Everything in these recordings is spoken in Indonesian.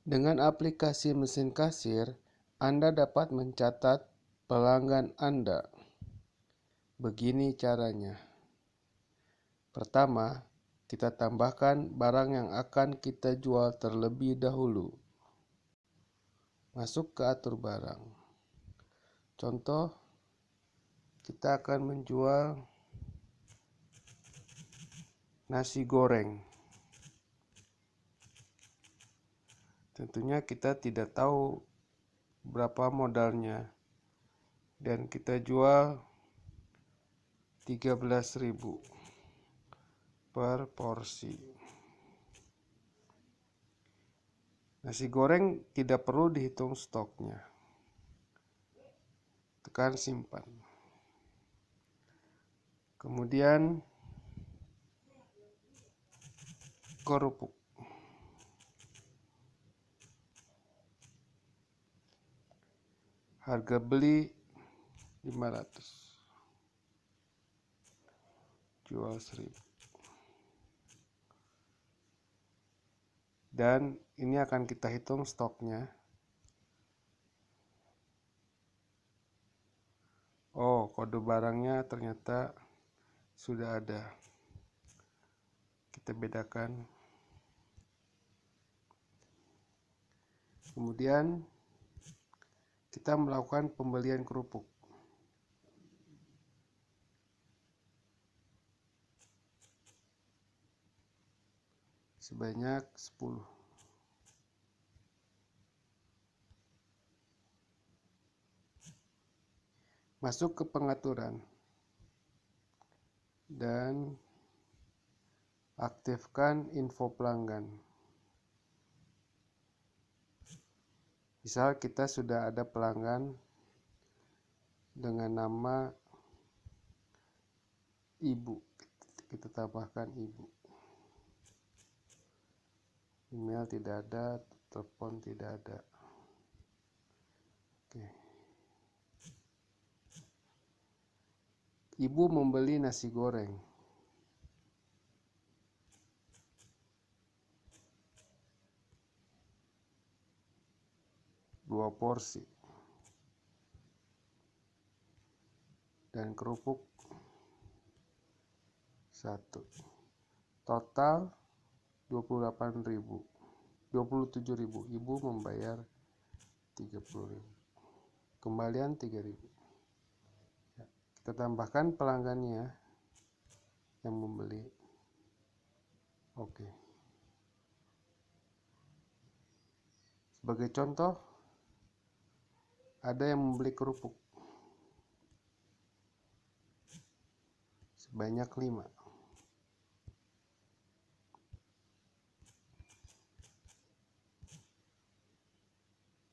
Dengan aplikasi mesin kasir, Anda dapat mencatat pelanggan Anda. Begini caranya. Pertama, kita tambahkan barang yang akan kita jual terlebih dahulu. Masuk ke atur barang. Contoh, kita akan menjual nasi goreng. Tentunya kita tidak tahu berapa modalnya dan kita jual 13.000 per porsi. Nasi goreng tidak perlu dihitung stoknya. Tekan simpan. Kemudian kerupuk. Harga beli 500. Jual 1.000. Dan ini akan kita hitung stoknya. Oh, kode barangnya ternyata sudah ada. Kita bedakan. Kemudian kita melakukan pembelian kerupuk. Sebanyak 10. Masuk ke pengaturan dan aktifkan info pelanggan. Misal kita sudah ada pelanggan dengan nama Ibu, kita tambahkan Ibu. Email tidak ada, telepon tidak ada. Oke. Ibu membeli nasi goreng. Dua porsi. Dan kerupuk 1. Total 27.000. Ibu membayar 30.000. Kembalian 3.000. Kita tambahkan pelanggannya yang membeli. Oke. Sebagai contoh, ada yang membeli kerupuk sebanyak 5.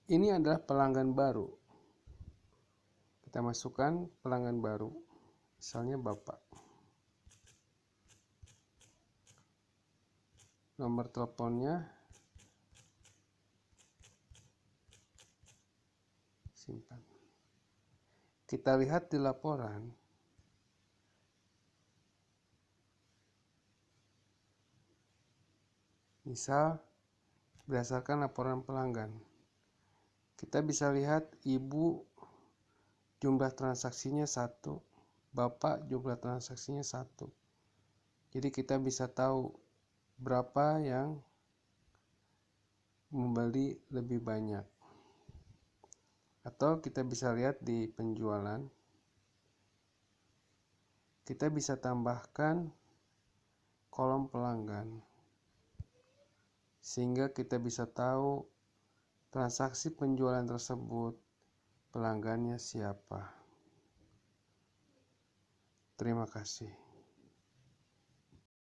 Ini adalah pelanggan baru. Kita masukkan pelanggan baru, misalnya Bapak. Nomor teleponnya simpan. Kita lihat di laporan. Misal, berdasarkan laporan pelanggan, kita bisa lihat Ibu jumlah transaksinya 1, Bapak jumlah transaksinya 1. Jadi kita bisa tahu berapa yang membeli lebih banyak. Atau kita bisa lihat di penjualan. Kita bisa tambahkan kolom pelanggan. Sehingga kita bisa tahu transaksi penjualan tersebut pelanggannya siapa. Terima kasih.